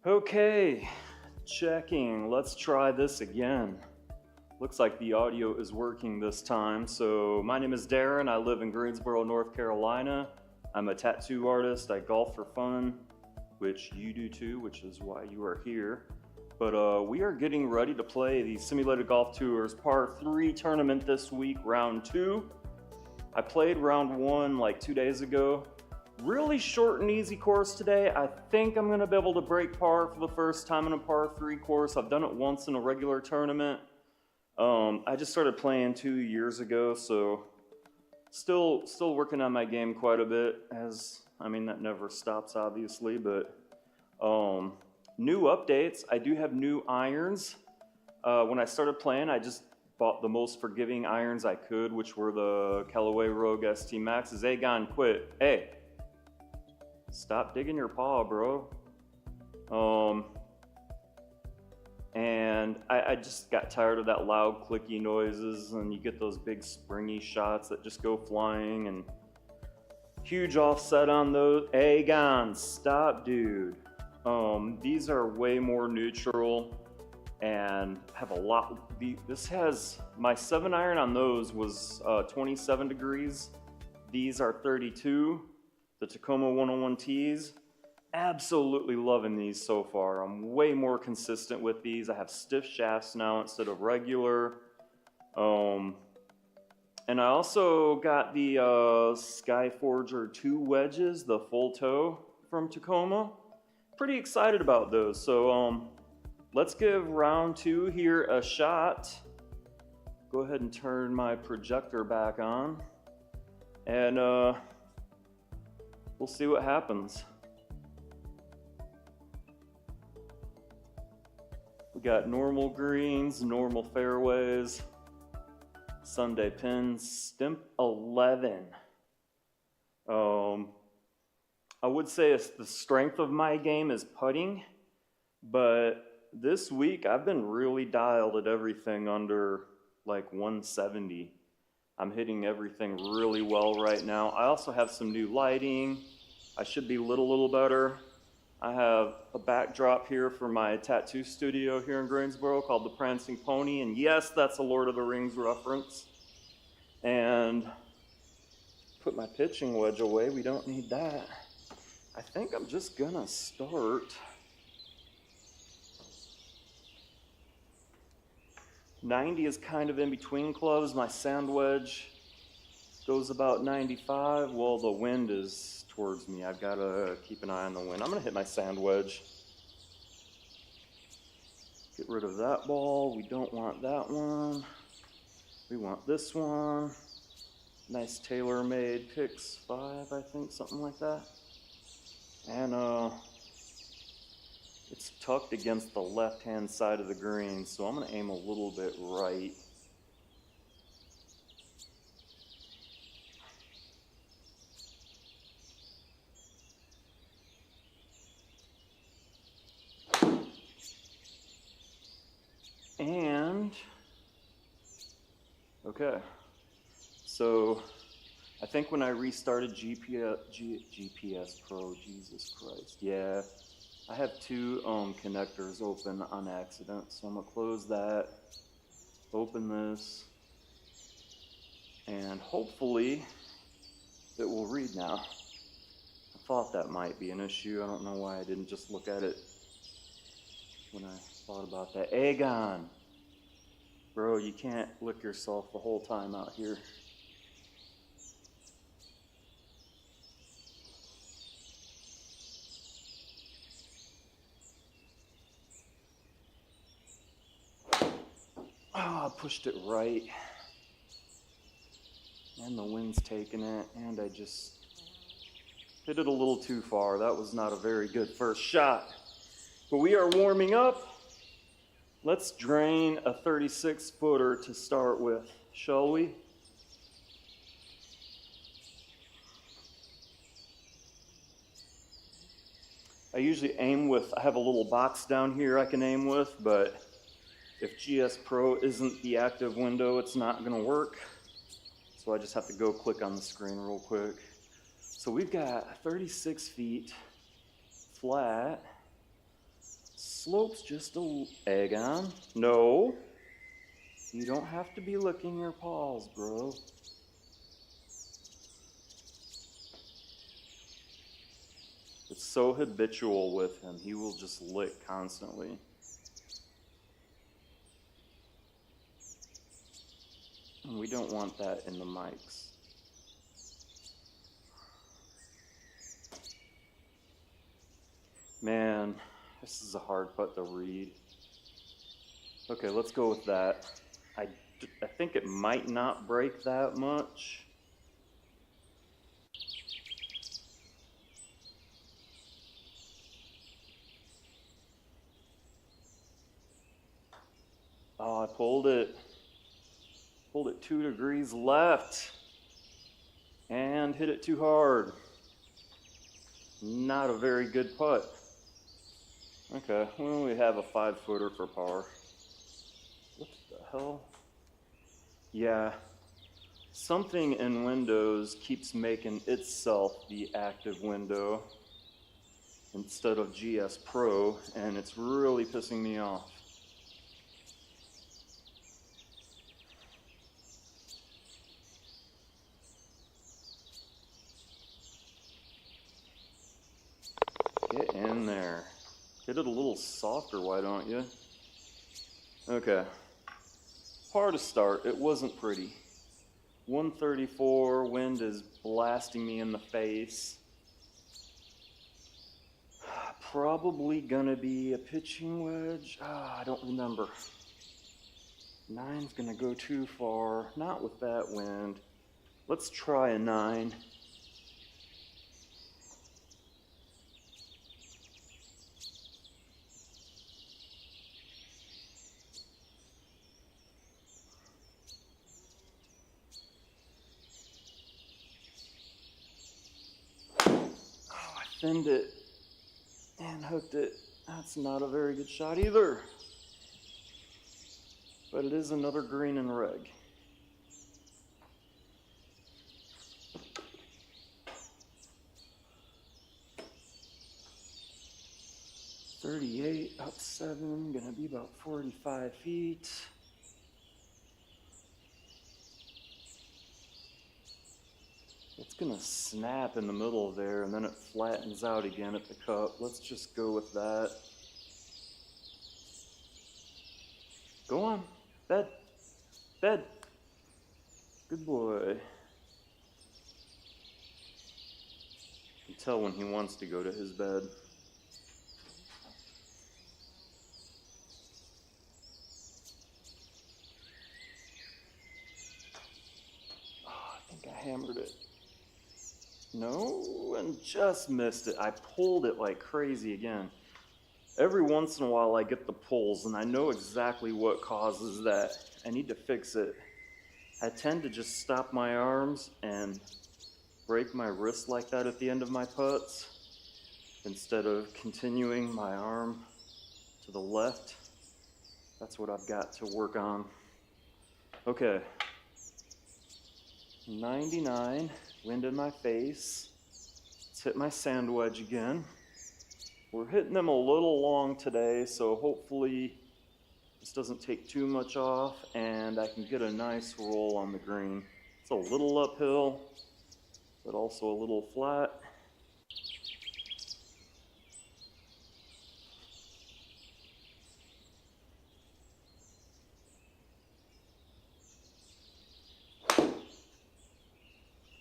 Okay, checking. Let's try this again. Looks like the audio is working this time. So my name is Darren. I live in Greensboro, North Carolina. I'm a tattoo artist. I golf for fun, which you do too, which is why you are here. But we are getting ready to play the Simulated Golf Tours Par 3 tournament this week, round 2. I played round 1 like 2 days ago. Really short and easy course today. I think I'm gonna be able to break par for the first time in a par 3 course. I've done it once in a regular tournament. I just started playing 2 years ago, so still working on my game quite a bit, as I mean that never stops obviously, but new updates. I do have new irons. When I started playing, I just bought the most forgiving irons I could, which were the Callaway Rogue ST Maxes. Agon, quit. Hey, stop digging your paw, bro. And I just got tired of that loud clicky noises, and you get those big springy shots that just go flying, and huge offset on those. Agon, stop, dude. These are way more neutral and have a lot. This has, my 7-iron on those was 27 degrees. These are 32. The Tacoma 101 Ts. Absolutely loving these so far. I'm way more consistent with these. I have stiff shafts now instead of regular. And I also got the Skyforger 2 wedges, the full toe from Tacoma. Pretty excited about those. So let's give round 2 here a shot. Go ahead and turn my projector back on, and we'll see what happens. We got normal greens, normal fairways, Sunday pins, stimp 11. I would say the strength of my game is putting, but this week I've been really dialed at everything under like 170. I'm hitting everything really well right now. I also have some new lighting. I should be lit a little better. I have a backdrop here for my tattoo studio here in Greensboro called the Prancing Pony, and yes, that's a Lord of the Rings reference. And put my pitching wedge away, we don't need that. I think I'm just gonna start. 90 is kind of in between clubs. My sand wedge goes about 95. Well, the wind is towards me. I've got to keep an eye on the wind. I'm going to hit my sand wedge. Get rid of that ball. We don't want that one. We want this one. Nice tailor-made Pix 5, I think, something like that. And it's tucked against the left-hand side of the green, so I'm going to aim a little bit right. And, okay, so I think when I restarted GPS Pro, Jesus Christ, yeah, I have 2 connectors open on accident, so I'm gonna close that, open this, and hopefully it will read now. I thought that might be an issue. I don't know why I didn't just look at it when I thought about that. Agon, bro, you can't lick yourself the whole time out here. Oh, I pushed it right, and the wind's taking it, and I just hit it a little too far. That was not a very good first shot, but we are warming up. Let's drain a 36-footer to start with, shall we? I usually aim with, I have a little box down here I can aim with, but if GSPro isn't the active window, it's not gonna work. So I just have to go click on the screen real quick. So we've got 36 feet flat. slope's just a egg on. No. You don't have to be licking your paws, bro. It's so habitual with him. He will just lick constantly. And we don't want that in the mics. Man, this is a hard putt to read. Okay, let's go with that. I think it might not break that much. Oh, I pulled it. Pulled it 2 degrees left. And hit it too hard. Not a very good putt. Okay, well, we have a 5-footer for par. What the hell? Yeah, something in Windows keeps making itself the active window instead of GSPro, and it's really pissing me off. Get in there. Get it a little softer, why don't you? Okay. Par to start. It wasn't pretty. 134, wind is blasting me in the face. Probably gonna be a pitching wedge. I don't remember. 9's gonna go too far. Not with that wind. Let's try a 9. Thinned it and hooked it. That's not a very good shot either. But it is another green and reg. .38 up 7, gonna be about 45 feet. It's gonna snap in the middle there and then it flattens out again at the cup. Let's just go with that. Go on, bed, bed. Good boy. You can tell when he wants to go to his bed. Oh, I think I hammered it. No, and just missed it. I pulled it like crazy again. Every once in a while I get the pulls and I know exactly what causes that. I need to fix it. I tend to just stop my arms and break my wrist like that at the end of my putts instead of continuing my arm to the left. That's what I've got to work on. Okay. 99, wind in my face. Let's hit my sand wedge again. We're hitting them a little long today, so hopefully this doesn't take too much off and I can get a nice roll on the green. It's a little uphill, but also a little flat.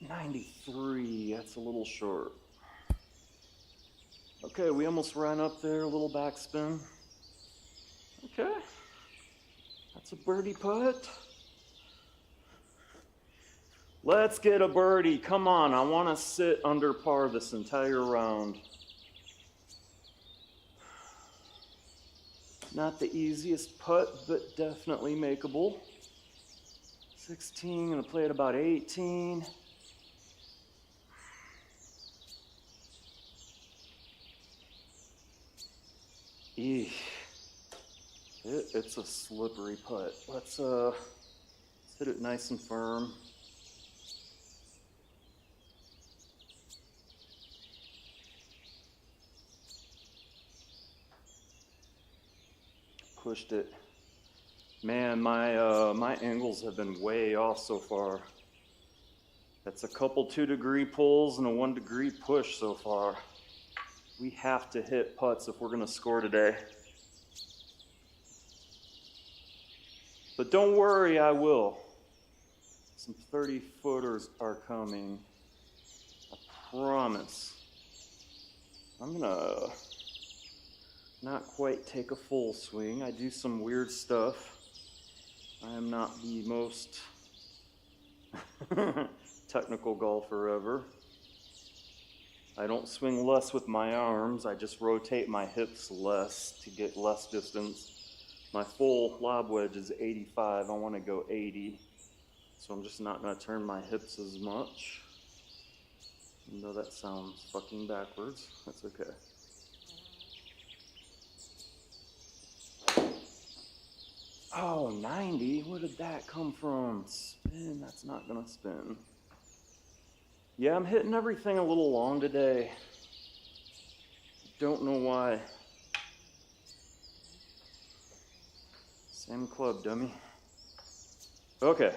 .93, that's a little short. Okay, we almost ran up there, a little backspin. Okay, that's a birdie putt. Let's get a birdie, come on, I want to sit under par this entire round. Not the easiest putt, but definitely makeable. 16, gonna play at about 18. Eesh. It's a slippery putt. Let's hit it nice and firm. pushed it. Man, my angles have been way off so far. That's a couple 2-degree pulls and a 1-degree push so far. We have to hit putts if we're gonna score today. But don't worry, I will. Some 30-footers are coming. I promise. I'm gonna not quite take a full swing. I do some weird stuff. I am not the most technical golfer ever. I don't swing less with my arms. I just rotate my hips less to get less distance. My full lob wedge is 85. I want to go 80. So I'm just not going to turn my hips as much. Even though that sounds fucking backwards. That's okay. Oh, 90? Where did that come from? Spin? That's not gonna spin. Yeah, I'm hitting everything a little long today. Don't know why. Same club, dummy. Okay.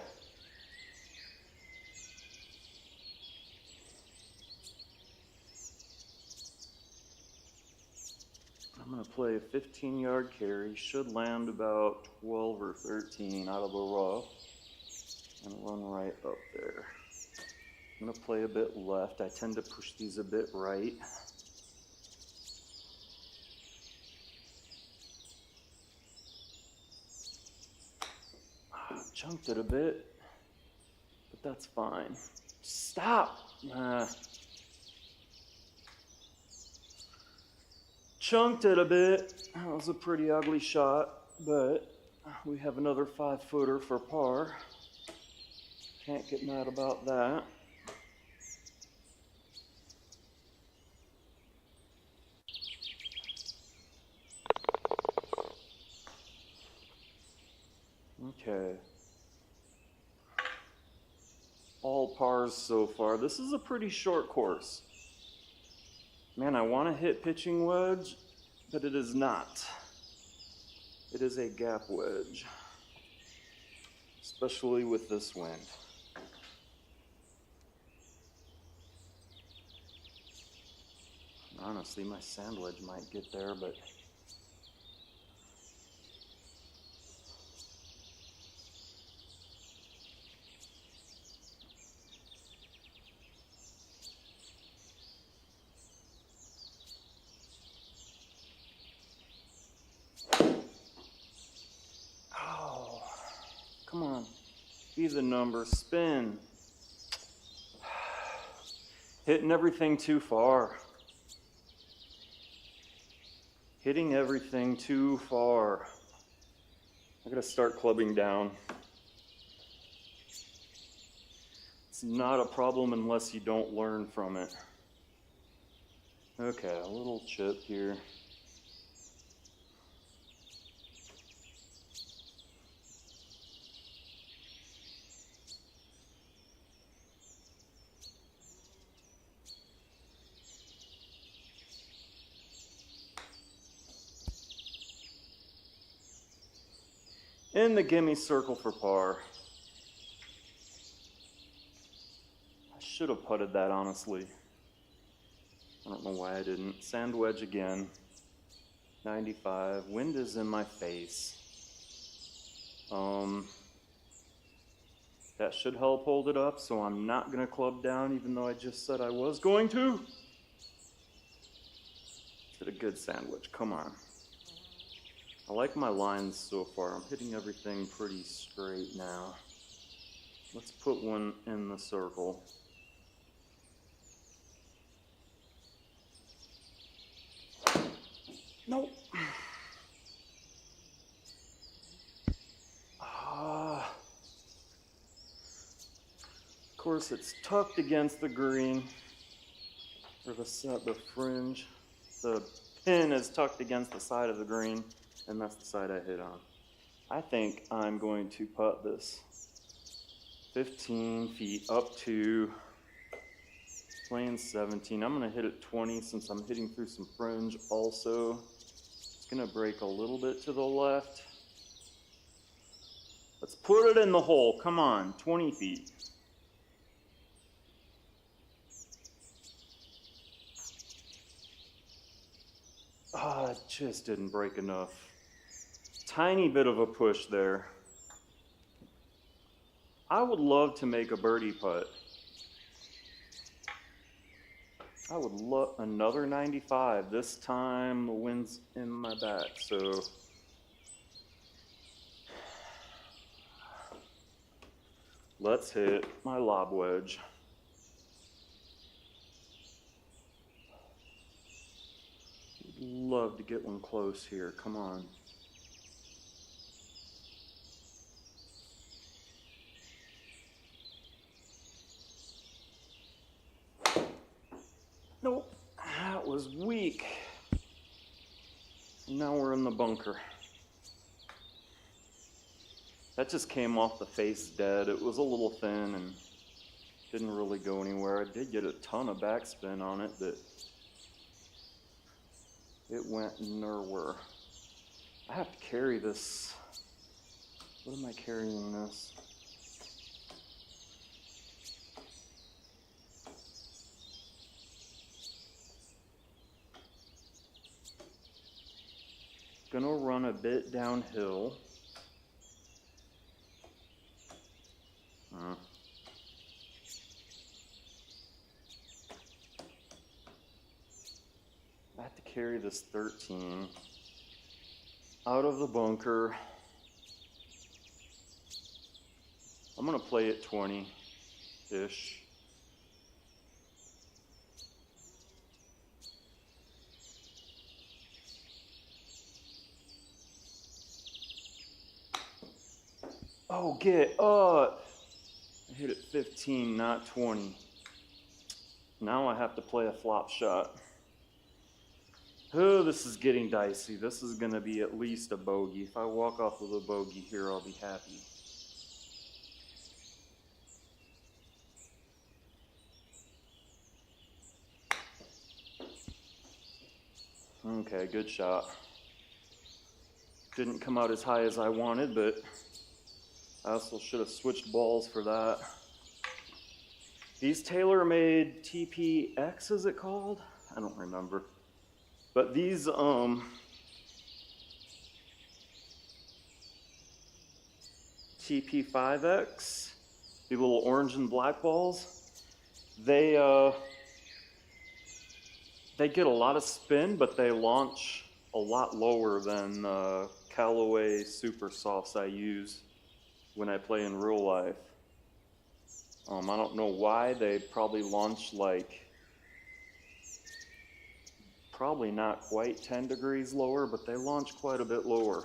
I'm gonna play a 15-yard carry, should land about 12 or 13 out of the rough, and run right up there. I'm gonna play a bit left. I tend to push these a bit right. Chunked it a bit, but that's fine. Stop! Chunked it a bit. That was a pretty ugly shot, but we have another 5-footer for par. Can't get mad about that. Okay. All pars so far. This is a pretty short course. Man, I want to hit pitching wedge, but it is not. It is a gap wedge, especially with this wind. Honestly, my sand wedge might get there, but come on, be the number, spin. Hitting everything too far. Hitting everything too far. I gotta start clubbing down. It's not a problem unless you don't learn from it. Okay, a little chip here. In the gimme circle for par. I should have putted that, honestly. I don't know why I didn't. Sand wedge again. 95. Wind is in my face. That should help hold it up, so I'm not going to club down, even though I just said I was going to. Did a good sandwich. Come on. I like my lines so far. I'm hitting everything pretty straight now. Let's put one in the circle. Nope. Of course, it's tucked against the green, or the fringe. The pin is tucked against the side of the green. And that's the side I hit on. I think I'm going to putt this 15 feet up to playing 17. I'm going to hit it 20 since I'm hitting through some fringe also. It's gonna break a little bit to the left. Let's put it in the hole. Come on, 20 feet. Ah, it just didn't break enough. Tiny bit of a push there. I would love to make a birdie putt. I would love another 95. This time the wind's in my back, so let's hit my lob wedge. Love to get one close here. Come on. Nope, that was weak. Now we're in the bunker. That just came off the face dead. It was a little thin and didn't really go anywhere. I did get a ton of backspin on it, but it went nowhere. I have to carry this. What am I carrying this? Gonna run a bit downhill. I have to carry this 13 out of the bunker. I'm gonna play it 20-ish. Oh, get up. I hit it 15, not 20. Now I have to play a flop shot. Oh, this is getting dicey. This is going to be at least a bogey. If I walk off with a bogey here, I'll be happy. Okay, good shot. Didn't come out as high as I wanted, but I also should have switched balls for that. These tailor-made TPX, is it called? I don't remember. But these TP5X, the little orange and black balls, they get a lot of spin, but they launch a lot lower than Callaway Super Softs I use when I play in real life. I don't know why. They probably launch like, probably not quite 10 degrees lower, but they launch quite a bit lower.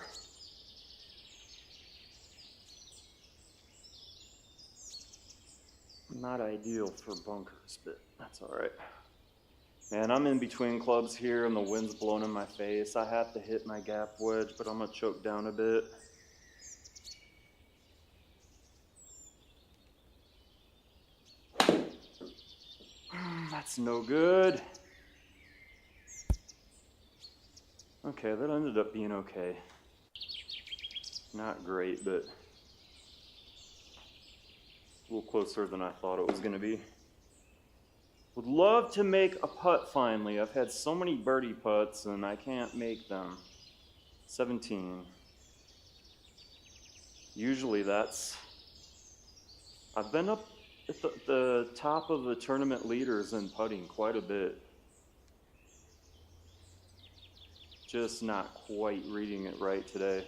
Not ideal for bunkers, but that's all right. Man, I'm in between clubs here and the wind's blowing in my face. I have to hit my gap wedge, but I'm gonna choke down a bit. That's no good. Okay, that ended up being okay. Not great, but a little closer than I thought it was going to be. Would love to make a putt finally. I've had so many birdie putts and I can't make them. 17. Usually that's... I've been up at the top of the tournament leaders in putting quite a bit. Just not quite reading it right today.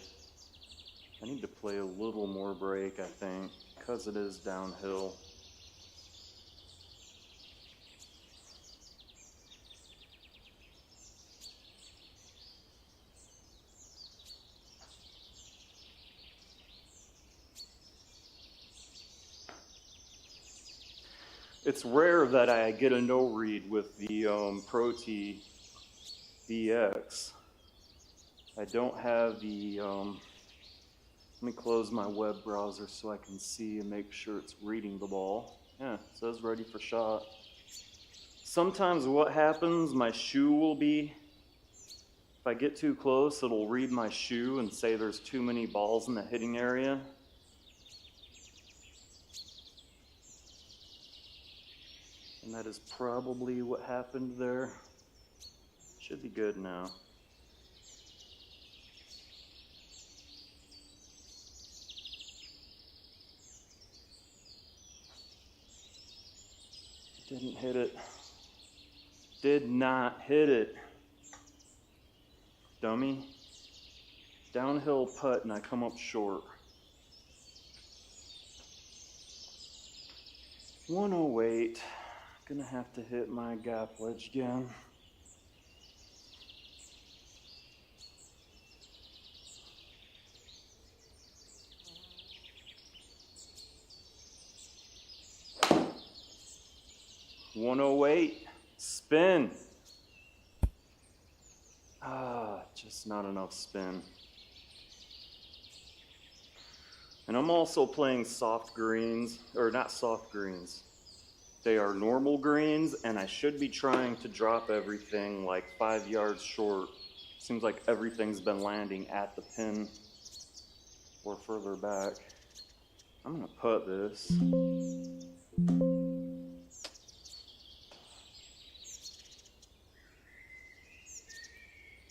I need to play a little more break, I think, because it is downhill. It's rare that I get a no read with the Protee BX. I don't have the, let me close my web browser so I can see and make sure it's reading the ball. Yeah, it says ready for shot. Sometimes what happens, my shoe will be If I get too close, it'll read my shoe and say there's too many balls in the hitting area. And that is probably what happened there. Should be good now. Didn't hit it. Did not hit it. Dummy. Downhill putt and I come up short. 108. Gonna have to hit my gap wedge again. .108. Spin. Just not enough spin. And I'm also playing soft greens, or not soft greens. They are normal greens, and I should be trying to drop everything like 5 yards short. Seems like everything's been landing at the pin or further back. I'm gonna putt this.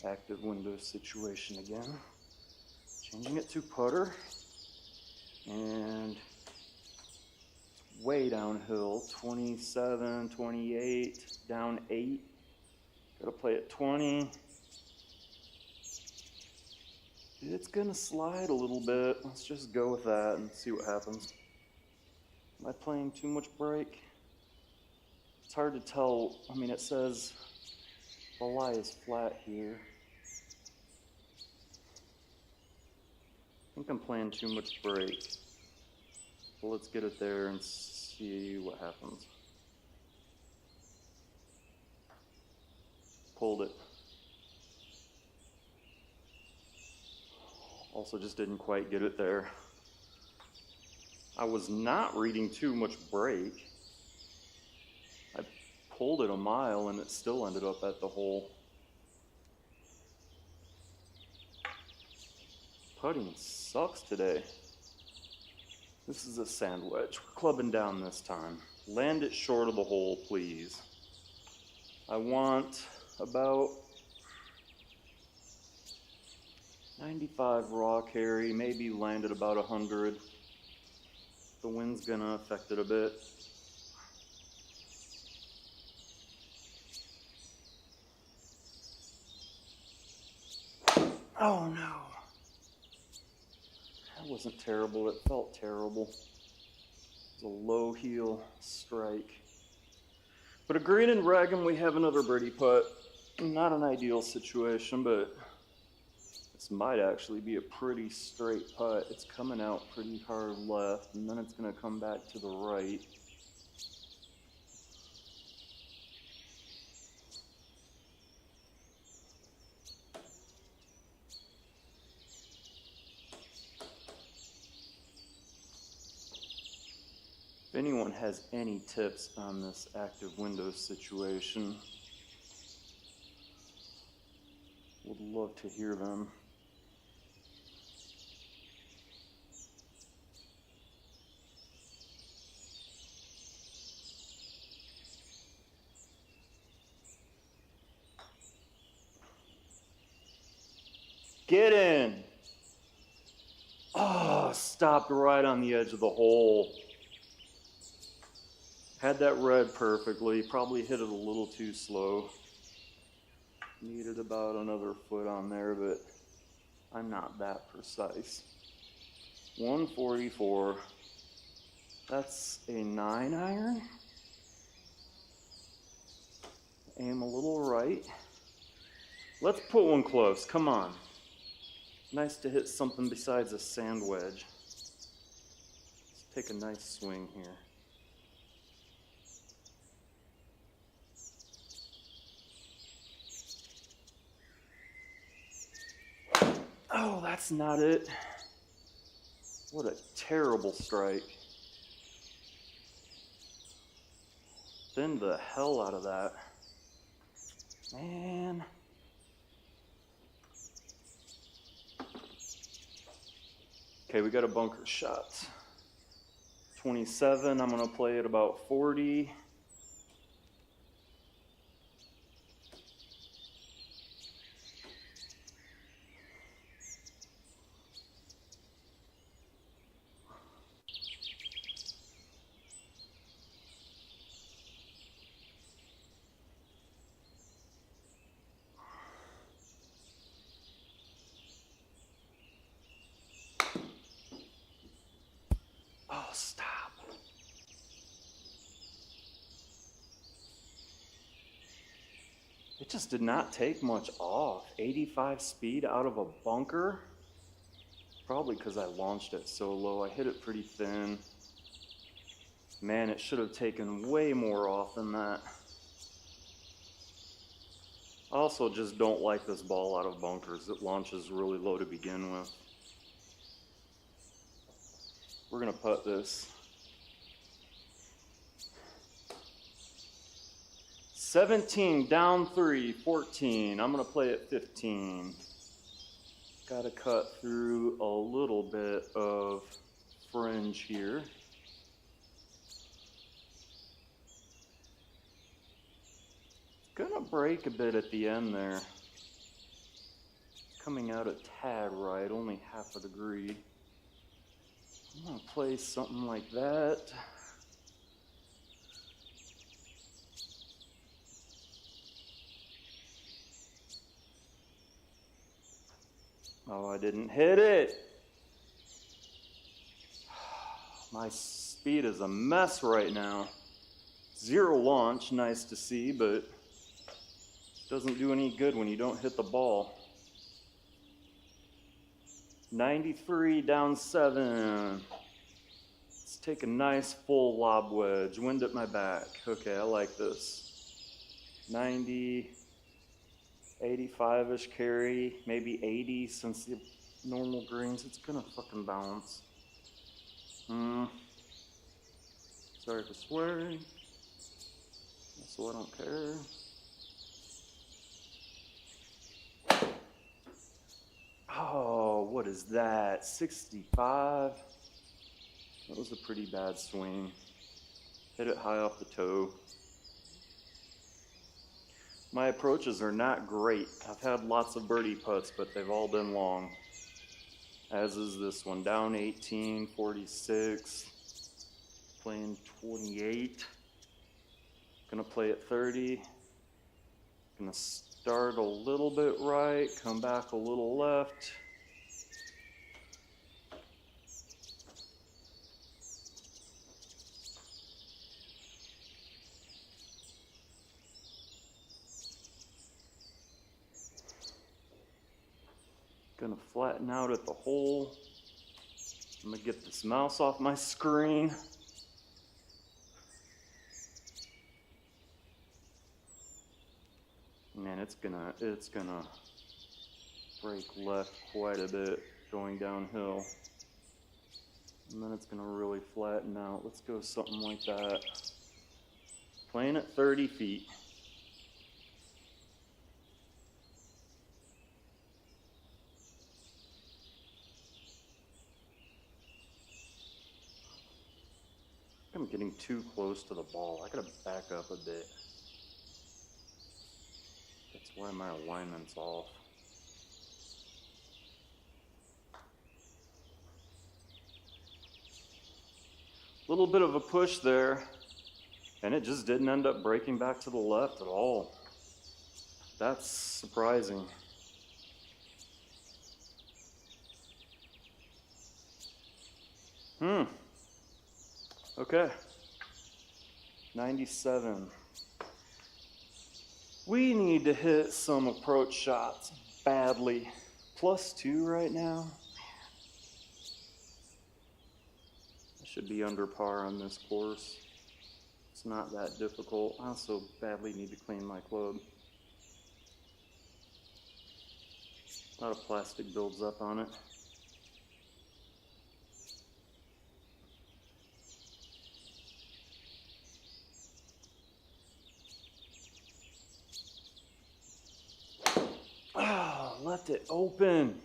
Active window situation again. Changing it to putter. And it's way downhill. 27, 28, down 8. Gotta play at 20. It's gonna slide a little bit. Let's just go with that and see what happens. Am I playing too much break? It's hard to tell. I mean, it says the lie is flat here. I think I'm playing too much break. So let's get it there and see what happens. Pulled it. Also just didn't quite get it there. I was not reading too much break. I pulled it a mile and it still ended up at the hole. Putting sucks today. This is a sand wedge. We're clubbing down this time. Land it short of the hole, please. I want about 95 raw carry, maybe land at about 100. The wind's gonna affect it a bit. Oh no. That wasn't terrible, it felt terrible. It was a low heel strike. But a green and reg and we have another birdie putt. Not an ideal situation, but this might actually be a pretty straight putt. It's coming out pretty hard left, and then it's gonna come back to the right. If anyone has any tips on this active window situation, would love to hear them. Get in! Oh, stopped right on the edge of the hole. Had that read perfectly, probably hit it a little too slow. Needed about another foot on there, but I'm not that precise. 144. That's a 9-iron. Aim a little right. Let's put one close, come on. Nice to hit something besides a sand wedge. Let's take a nice swing here. Oh, that's not it. What a terrible strike. Thin the hell out of that. Man. Okay, we got a bunker shot. 27, I'm gonna play at about 40. Oh, stop. It just did not take much off. 85 speed out of a bunker. Probably because I launched it so low. I hit it pretty thin. Man, it should have taken way more off than that. I also just don't like this ball out of bunkers. It launches really low to begin with. We're gonna putt this. 17, down 3, 14. I'm gonna play at 15. Gotta cut through a little bit of fringe here. Gonna break a bit at the end there. Coming out a tad right, only half a degree. I'm gonna play something like that. Oh, I didn't hit it. My speed is a mess right now. 0 launch, nice to see, but doesn't do any good when you don't hit the ball. 93, down 7. Let's take a nice full lob wedge. Wind at my back. Okay, I like this. 90, 85-ish carry, maybe 80 since the normal greens. It's gonna fucking bounce. Sorry for swearing. So I don't care. Oh, what is that? 65? That was a pretty bad swing. Hit it high off the toe. My approaches are not great. I've had lots of birdie putts, but they've all been long. As is this one. Down 18, 46. Playing 28. Gonna play at 30. Gonna start a little bit right, come back a little left. Gonna flatten out at the hole. I'm gonna get this mouse off my screen. Man, it's gonna break left quite a bit going downhill. And then it's gonna really flatten out. Let's go something like that. Playing at 30 feet. I'm getting too close to the ball. I gotta back up a bit. That's why my alignment's off. Little bit of a push there, and it just didn't end up breaking back to the left at all. That's surprising. Okay. 97. We need to hit some approach shots badly. +2 right now. I should be under par on this course. It's not that difficult. I also badly need to clean my club. A lot of plastic builds up on it. Left it open.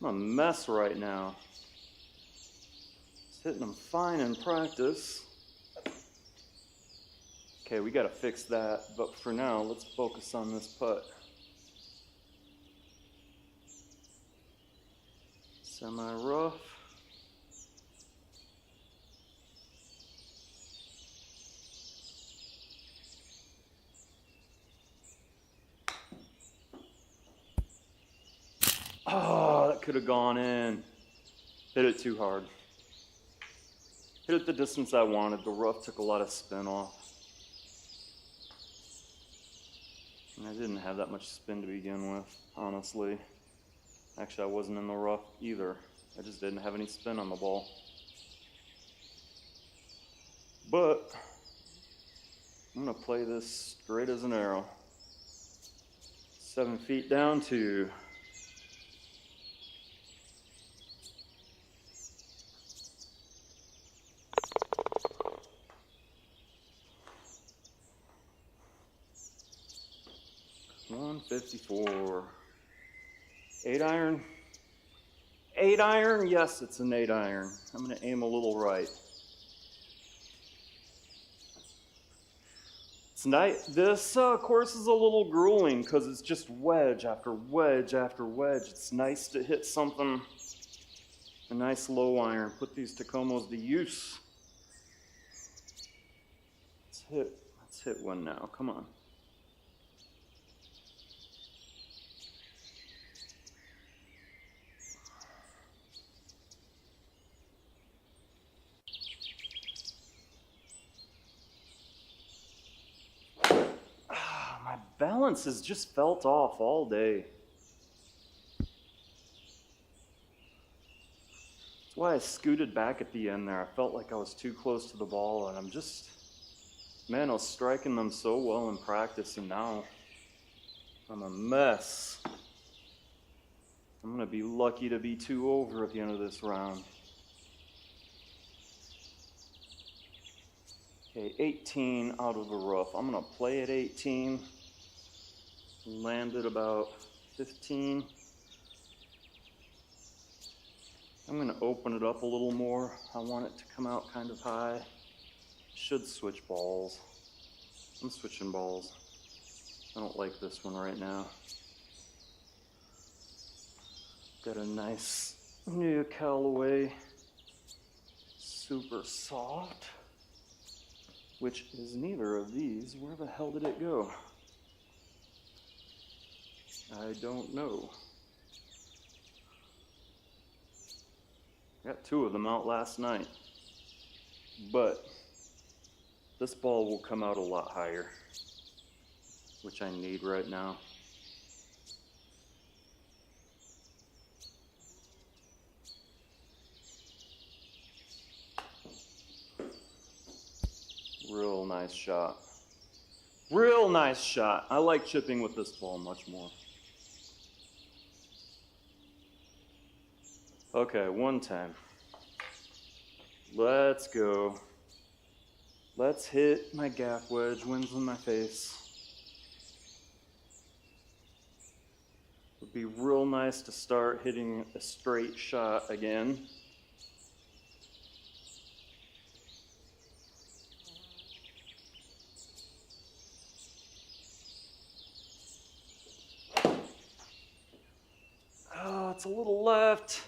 I'm a mess right now. Just hitting them fine in practice. Okay, we gotta fix that, but for now, let's focus on this putt. Semi-rough. Oh, that could have gone in. Hit it too hard. Hit it the distance I wanted. The rough took a lot of spin off. And I didn't have that much spin to begin with, honestly. Actually, I wasn't in the rough either. I just didn't have any spin on the ball. But I'm gonna play this straight as an arrow. 7 feet down to 154. 8 iron. 8 iron? Yes, it's an 8 iron. I'm going to aim a little right. It's nice. This course is a little grueling because it's just wedge after wedge after wedge. It's nice to hit something, a nice low iron. Put these Tacomos to use. Let's hit one now. Come on. My balance has just felt off all day. That's why I scooted back at the end there. I felt like I was too close to the ball, and man, I was striking them so well in practice, and now I'm a mess. I'm gonna be lucky to be 2 over at the end of this round. Okay, 18 out of the rough. I'm gonna play at 18. Landed about 15. I'm gonna open it up a little more. I want it to come out kind of high. Should switch balls. I'm switching balls. I don't like this one right now. Got a nice new Callaway, super soft, which is neither of these. Where the hell did it go? I don't know. Got 2 of them out last night, but this ball will come out a lot higher, which I need right now. Real nice shot. Real nice shot. I like chipping with this ball much more. Okay, 110. Let's go. Let's hit my gap wedge. Wind's in my face. Would be real nice to start hitting a straight shot again. Oh, it's a little left.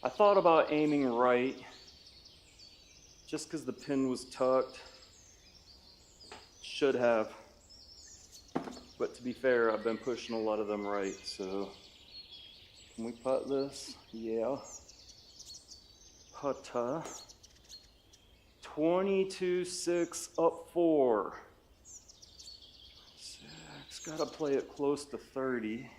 I thought about aiming right, just because the pin was tucked. Should have. But to be fair, I've been pushing a lot of them right, so can we putt this? Yeah. Putta. 22-6 up 4. 6, gotta play it close to 30.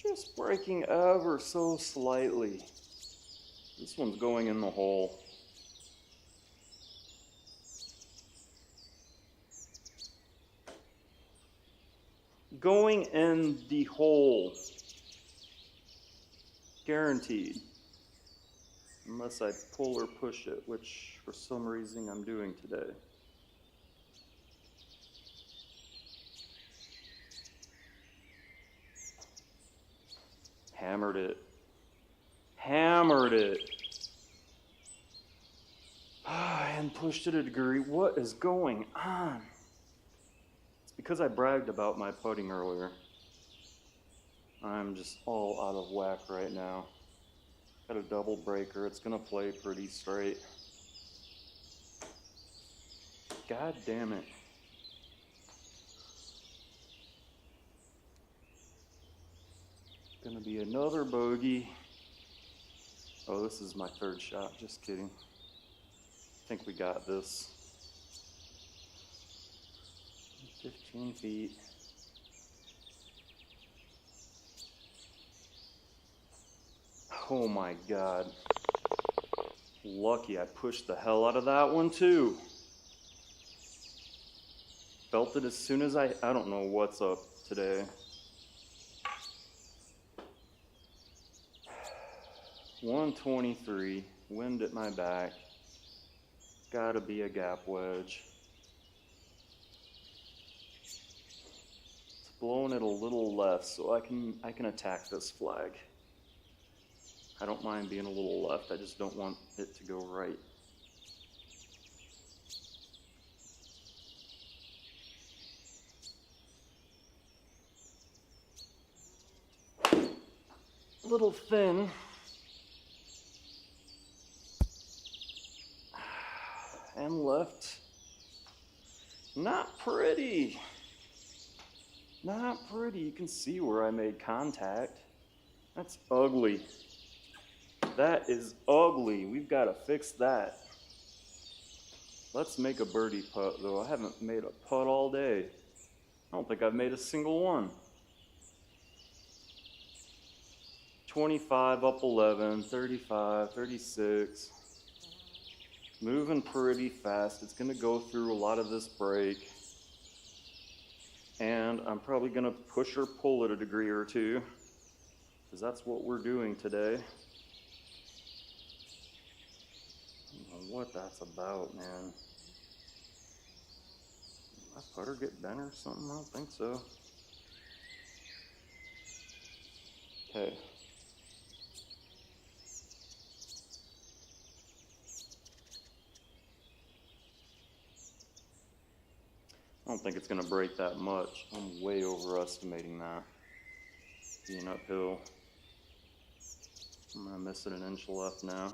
Just breaking ever so slightly. This one's going in the hole. Going in the hole. Guaranteed. Unless I pull or push it, which for some reason I'm doing today. Hammered it. Hammered it. And pushed it a degree. What is going on? It's because I bragged about my putting earlier. I'm just all out of whack right now. Got a double breaker. It's gonna play pretty straight. God damn it. Gonna be another bogey. Oh, this is my third shot. Just kidding. I think we got this. 15 feet. Oh my God. Lucky I pushed the hell out of that one too. Felt it as soon as I don't know what's up today. 123, wind at my back. Gotta be a gap wedge. It's blowing it a little left, so I can attack this flag. I don't mind being a little left, I just don't want it to go right. A little thin. And left. Not pretty. Not pretty. You can see where I made contact. That's ugly. That is ugly. We've got to fix that. Let's make a birdie putt, though. I haven't made a putt all day. I don't think I've made a single one. 25 up 11, 35, 36. Moving pretty fast. It's going to go through a lot of this break. And I'm probably going to push or pull it a degree or two, because that's what we're doing today. I don't know what that's about, man. Did my putter get bent or something? I don't think so. Okay. I don't think it's going to break that much. I'm way overestimating that. Being uphill. I'm going to miss it an inch left now.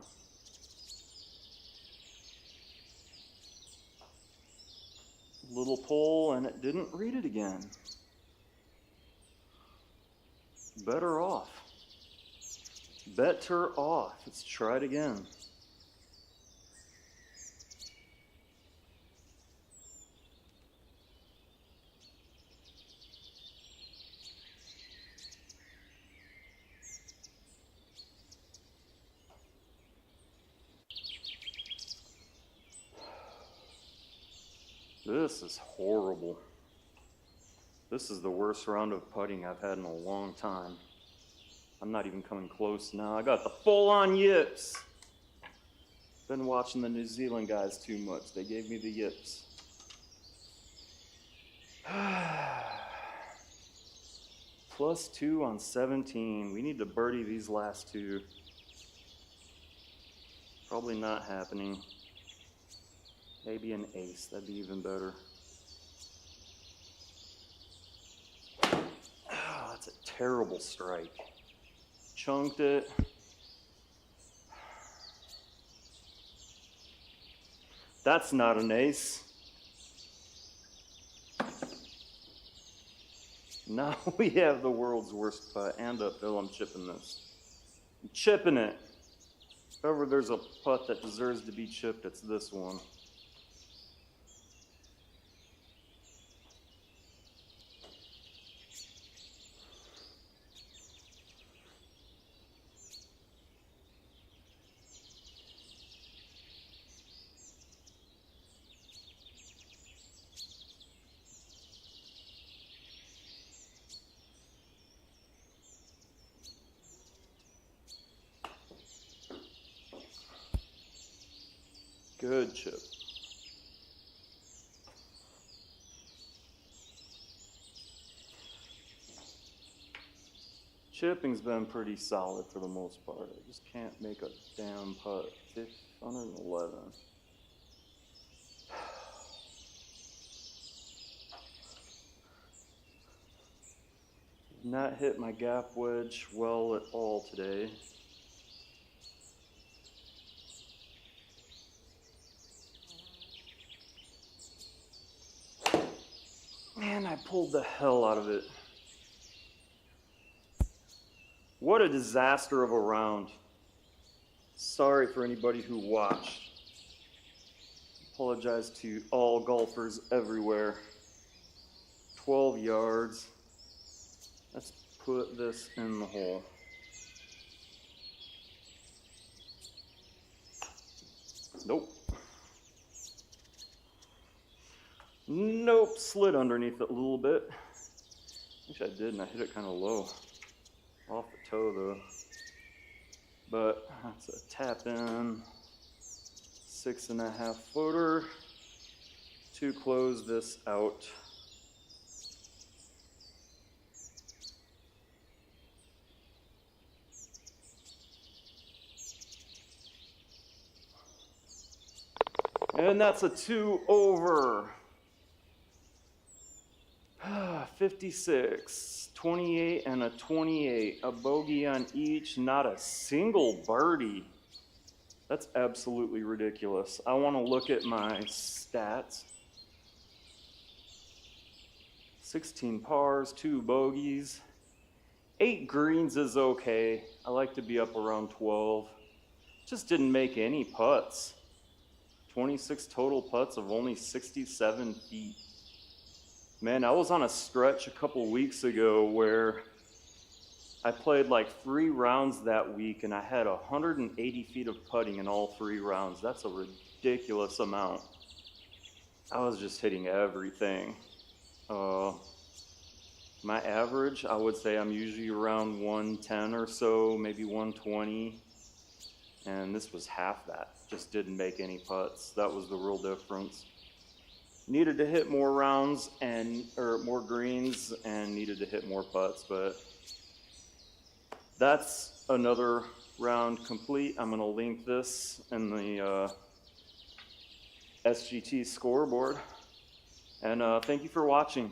Little pull, and it didn't read it again. Better off. Better off. Let's try it again. This is horrible. This is the worst round of putting I've had in a long time. I'm not even coming close now. I got the full-on yips. Been watching the New Zealand guys too much. They gave me the yips. +2 on 17. We need to birdie these last two. Probably not happening. Maybe an ace, that'd be even better. Oh, that's a terrible strike. Chunked it. That's not an ace. Now we have the world's worst putt, and uphill. I'm chipping this. I'm chipping it. If ever there's a putt that deserves to be chipped, it's this one. Good chip. Chipping's been pretty solid for the most part. I just can't make a damn putt. 111. Not hit my gap wedge well at all today. Man, I pulled the hell out of it. What a disaster of a round. Sorry for anybody who watched. Apologize to all golfers everywhere. 12 yards. Let's put this in the hole. Nope. Nope, slid underneath it a little bit. Actually I did, and I hit it kind of low. Off the toe though. But that's a tap in. 6.5 footer to close this out. And that's a 2 over. 56, 28, and a 28. A bogey on each, not a single birdie. That's absolutely ridiculous. I want to look at my stats. 16 pars, 2 bogeys. 8 greens is okay. I like to be up around 12. Just didn't make any putts. 26 total putts of only 67 feet. Man, I was on a stretch a couple weeks ago where I played like 3 rounds that week and I had 180 feet of putting in all 3 rounds. That's a ridiculous amount. I was just hitting everything. My average, I would say I'm usually around 110 or so, maybe 120. And this was half that. Just didn't make any putts. That was the real difference. Needed to hit more rounds or more greens and needed to hit more putts, but that's another round complete. I'm gonna link this in the SGT scoreboard. And thank you for watching.